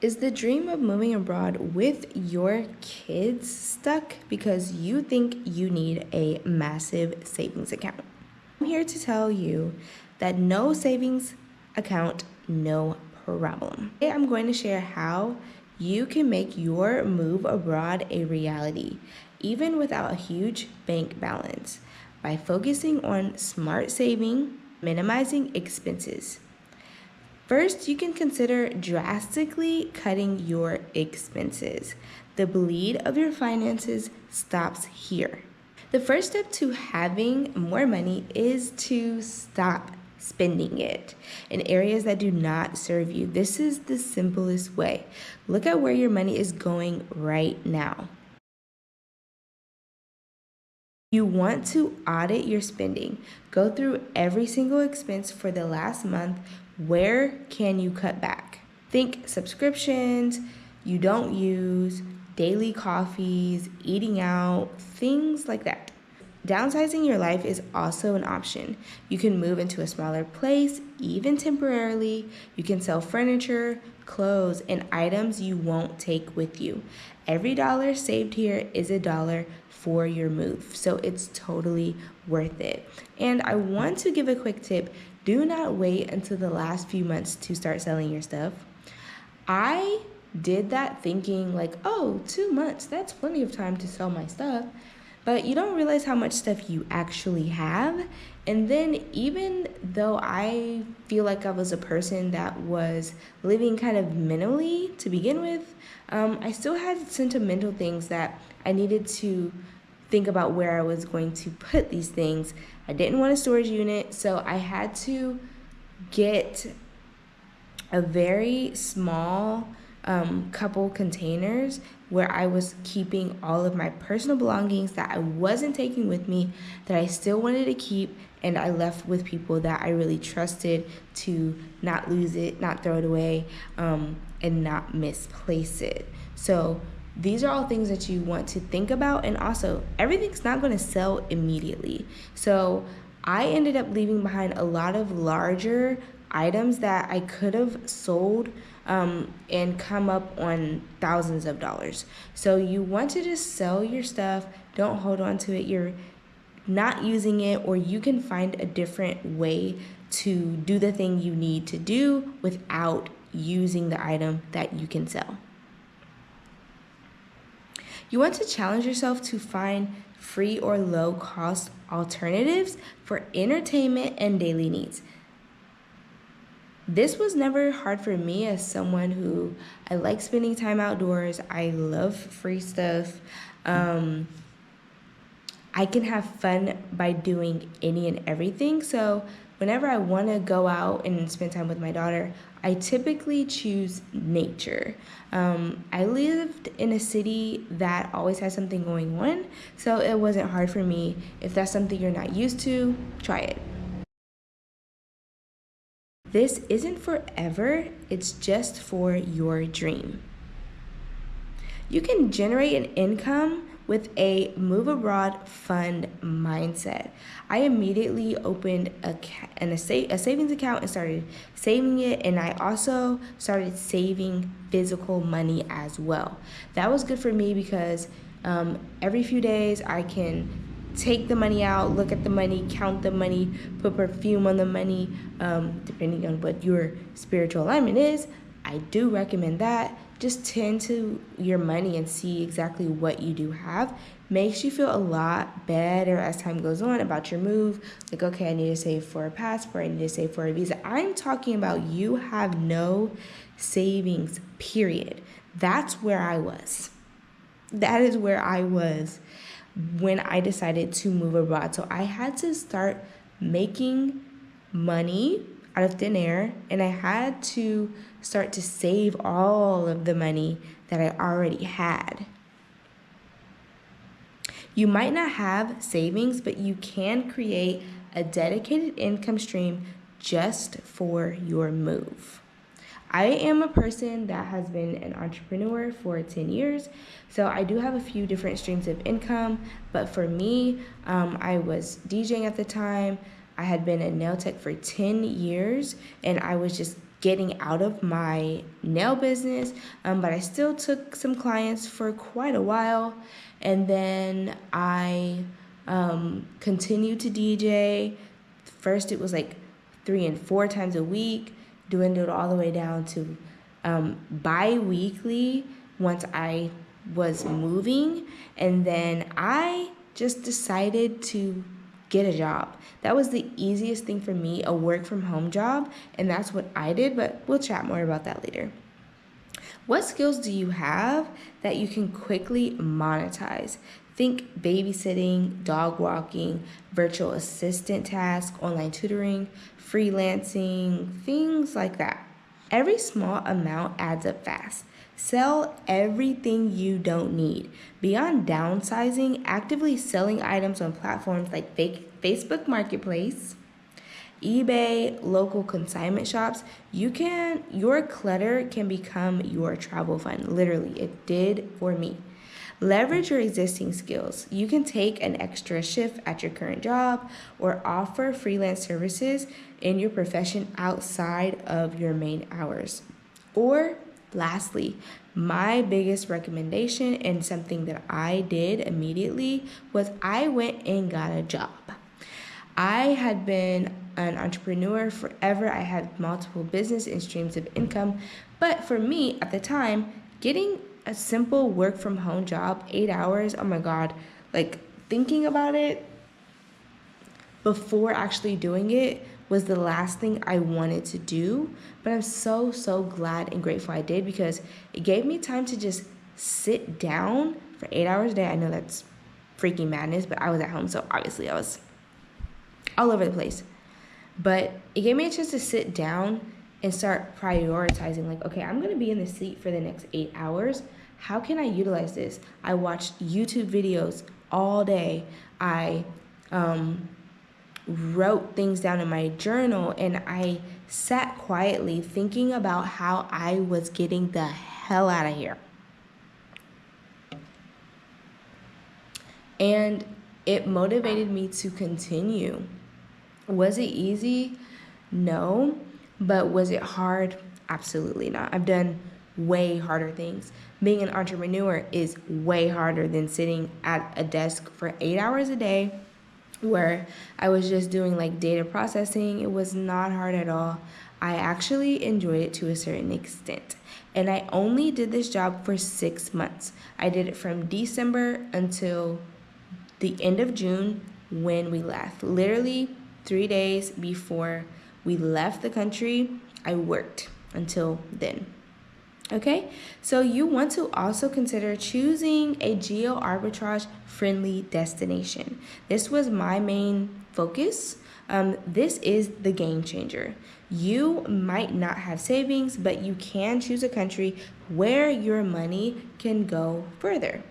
Is the dream of moving abroad with your kids stuck because you think you need a massive savings account? I'm here to tell you that no savings account, no problem. Today I'm going to share how you can make your move abroad a reality, even without a huge bank balance, by focusing on smart saving, minimizing expenses. First, you can consider drastically cutting your expenses. The bleed of your finances stops here. The first step to having more money is to stop spending it in areas that do not serve you. This is the simplest way. Look at where your money is going right now. You want to audit your spending. Go through every single expense for the last month. Where can you cut back? Think subscriptions you don't use, daily coffees, eating out, things like that. Downsizing your life is also an option. You can move into a smaller place, even temporarily. You can sell furniture, clothes, and items you won't take with you. Every dollar saved here is a dollar for your move, so it's totally worth it. And I want to give a quick tip. Do not wait until the last few months to start selling your stuff. I did that thinking like, oh, 2 months, that's plenty of time to sell my stuff. But you don't realize how much stuff you actually have. And then even though I feel like I was a person that was living kind of minimally to begin with, I still had sentimental things that I needed to think about where I was going to put these things. I didn't want a storage unit, so I had to get a very small couple containers where I was keeping all of my personal belongings that I wasn't taking with me, that I still wanted to keep, and I left with people that I really trusted to not lose it, not throw it away, and not misplace it. So these are all things that you want to think about, and also everything's not going to sell immediately. So I ended up leaving behind a lot of larger items that I could have sold and come up on thousands of dollars. So you want to just sell your stuff. Don't hold on to it. You're not using it, or you can find a different way to do the thing you need to do without using the item that you can sell. You want to challenge yourself to find free or low cost alternatives for entertainment and daily needs. This was never hard for me as someone who I like spending time outdoors. I love free stuff. I can have fun by doing any and everything. So whenever I want to go out and spend time with my daughter, I typically choose nature. I lived in a city that always has something going on, so it wasn't hard for me. If that's something you're not used to, try it. This isn't forever, it's just for your dream. You can generate an income with a move abroad fund mindset. I immediately opened a savings account and started saving it, and I also started saving physical money as well. That was good for me because every few days I can take the money out, look at the money, count the money, put perfume on the money, depending on what your spiritual alignment is. I do recommend that. Just tend to your money and see exactly what you do have. Makes you feel a lot better as time goes on about your move. Like, okay, I need to save for a passport, I need to save for a visa. I'm talking about you have no savings, period. That's where I was. That is where I was when I decided to move abroad. So I had to start making money out of thin air, and I had to start to save all of the money that I already had. You might not have savings, but you can create a dedicated income stream just for your move. I am a person that has been an entrepreneur for 10 years, so I do have a few different streams of income, but for me, I was DJing at the time. I had been a nail tech for 10 years, and I was just getting out of my nail business, but I still took some clients for quite a while. And then I continued to DJ. First, it was like 3 and 4 times a week, dwindled all the way down to bi-weekly once I was moving. And then I just decided to get a job. That was the easiest thing for me, a work from home job, and that's what I did, but we'll chat more about that later. What skills do you have that you can quickly monetize? Think babysitting, dog walking, virtual assistant tasks, online tutoring, freelancing, things like that. Every small amount adds up fast. Sell everything you don't need. Beyond downsizing, actively selling items on platforms like Facebook Marketplace, eBay, local consignment shops, your clutter can become your travel fund. Literally, it did for me. Leverage your existing skills. You can take an extra shift at your current job or offer freelance services in your profession outside of your main hours. Or lastly, my biggest recommendation and something that I did immediately was I went and got a job. I had been an entrepreneur forever. I had multiple business and streams of income. But for me at the time, getting a simple work from home job, 8 hours, oh my God, like thinking about it before actually doing it was the last thing I wanted to do. But I'm so, so glad and grateful I did, because it gave me time to just sit down for 8 hours a day. I know that's freaking madness, but I was at home, so obviously I was all over the place. But it gave me a chance to sit down and start prioritizing, like, okay, I'm gonna be in the seat for the next 8 hours. How can I utilize this? I watched YouTube videos all day. I wrote things down in my journal, and I sat quietly thinking about how I was getting the hell out of here. And it motivated me to continue. Was it easy? No. But was it hard? Absolutely not. I've done way harder things. Being an entrepreneur is way harder than sitting at a desk for 8 hours a day where I was just doing like data processing. It was not hard at all. I actually enjoyed it to a certain extent. And I only did this job for 6 months. I did it from December until the end of June when we left. Literally 3 days before we left the country, I worked until then. Okay, so you want to also consider choosing a geo arbitrage friendly destination. This was my main focus. This is the game changer. You might not have savings, but you can choose a country where your money can go further.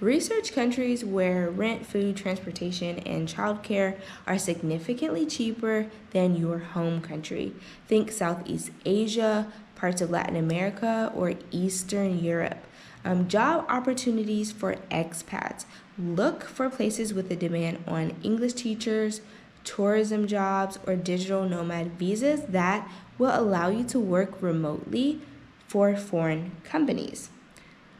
Research countries where rent, food, transportation, and childcare are significantly cheaper than your home country. Think Southeast Asia, parts of Latin America, or Eastern Europe. Job opportunities for expats. Look for places with a demand on English teachers, tourism jobs, or digital nomad visas that will allow you to work remotely for foreign companies.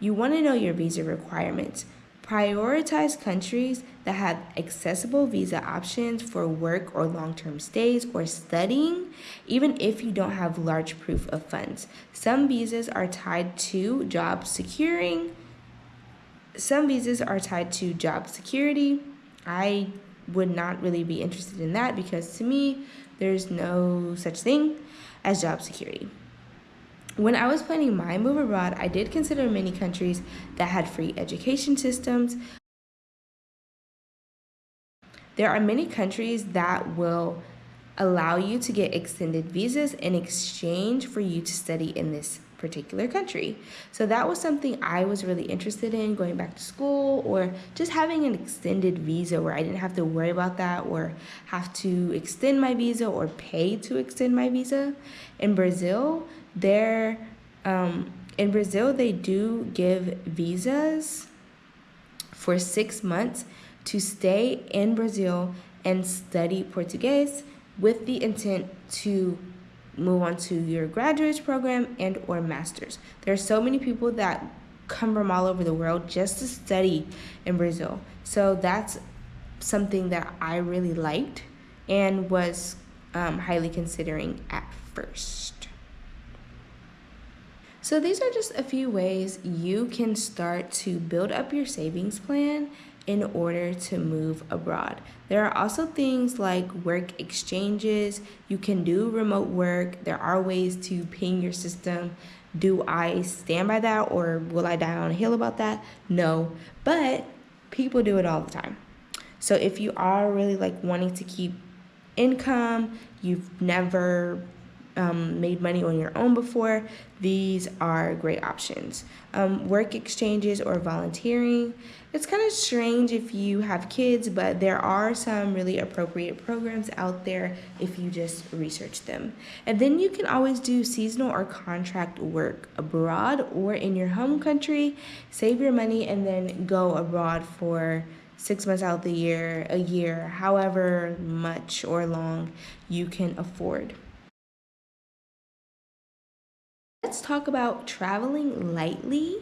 You want to know your visa requirements. Prioritize countries that have accessible visa options for work or long-term stays or studying, even if you don't have large proof of funds. Some visas are tied to job security. I would not really be interested in that because to me, there's no such thing as job security. When I was planning my move abroad, I did consider many countries that had free education systems. There are many countries that will allow you to get extended visas in exchange for you to study in this particular country. So that was something I was really interested in, going back to school or just having an extended visa where I didn't have to worry about that or have to extend my visa or pay to extend my visa. In Brazil, they do give visas for 6 months to stay in Brazil and study Portuguese with the intent to move on to your graduate program and or master's. There are so many people that come from all over the world just to study in Brazil. So that's something that I really liked and was highly considering at first. So these are just a few ways you can start to build up your savings plan in order to move abroad. There are also things like work exchanges. You can do remote work. There are ways to ping your system. Do I stand by that, or will I die on a hill about that? No, but people do it all the time. So if you are really like wanting to keep income, you've never made money on your own before, these are great options. Work exchanges or volunteering. It's kind of strange if you have kids, but there are some really appropriate programs out there if you just research them. And then you can always do seasonal or contract work abroad or in your home country. Save your money and then go abroad for 6 months out of the year, a year, however much or long you can afford. Let's talk about traveling lightly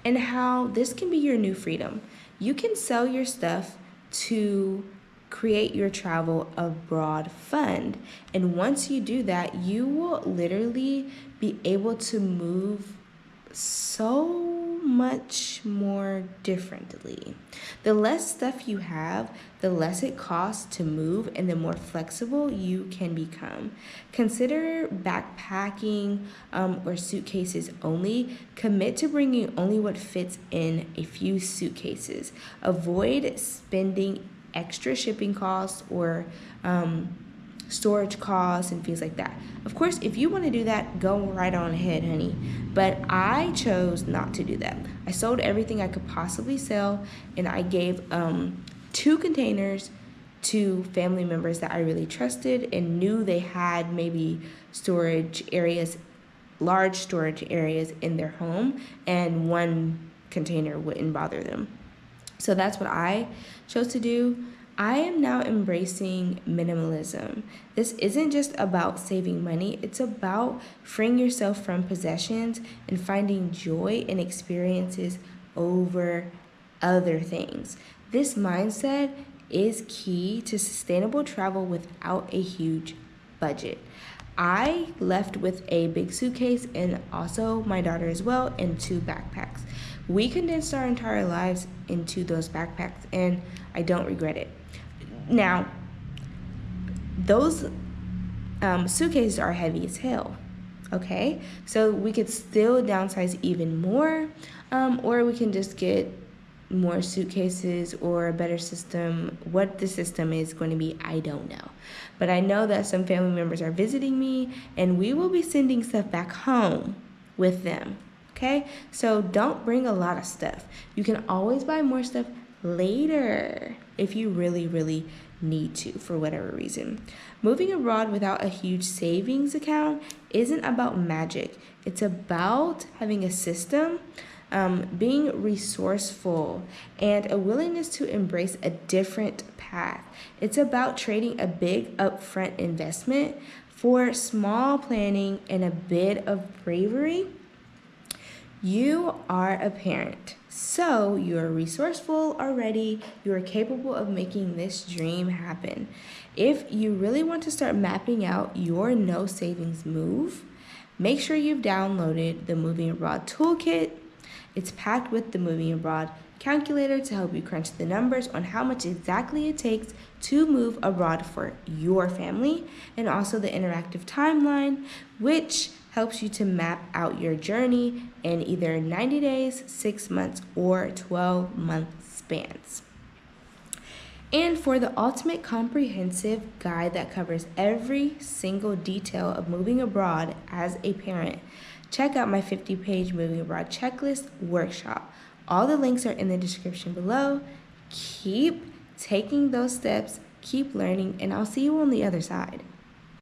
and how this can be your new freedom. You can sell your stuff to create your travel abroad fund. And once you do that, you will literally be able to move so much more differently. The less stuff you have, the less it costs to move and the more flexible you can become. Consider backpacking or suitcases only. Commit to bringing only what fits in a few suitcases. Avoid spending extra shipping costs or storage costs and things like that. Of course, if you want to do that, go right on ahead, honey. But I chose not to do that. I sold everything I could possibly sell, and I gave 2 containers to family members that I really trusted and knew they had maybe storage areas, large storage areas in their home, and 1 container wouldn't bother them. So that's what I chose to do. I am now embracing minimalism. This isn't just about saving money, it's about freeing yourself from possessions and finding joy in experiences over other things. This mindset is key to sustainable travel without a huge budget. I left with a big suitcase and also my daughter as well, and 2 backpacks. We condensed our entire lives into those backpacks and I don't regret it. Now, those suitcases are heavy as hell, okay? So we could still downsize even more, or we can just get more suitcases or a better system. What the system is going to be, I don't know. But I know that some family members are visiting me, and we will be sending stuff back home with them, okay? So don't bring a lot of stuff. You can always buy more stuff later if you really need to for whatever reason. Moving abroad without a huge savings account isn't about magic. It's about having a system, being resourceful, and a willingness to embrace a different path. It's about trading a big upfront investment for small planning and a bit of bravery. You are a parent, so you're resourceful already. You are capable of making this dream happen. If you really want to start mapping out your no savings move, make sure you've downloaded the Moving Abroad Toolkit. It's packed with the Moving Abroad calculator to help you crunch the numbers on how much exactly it takes to move abroad for your family, and also the interactive timeline, which helps you to map out your journey in either 90 days, 6 months, or 12-month spans. And for the ultimate comprehensive guide that covers every single detail of moving abroad as a parent, check out my 50-page Moving Abroad Checklist workshop. All the links are in the description below. Keep taking those steps, keep learning, and I'll see you on the other side.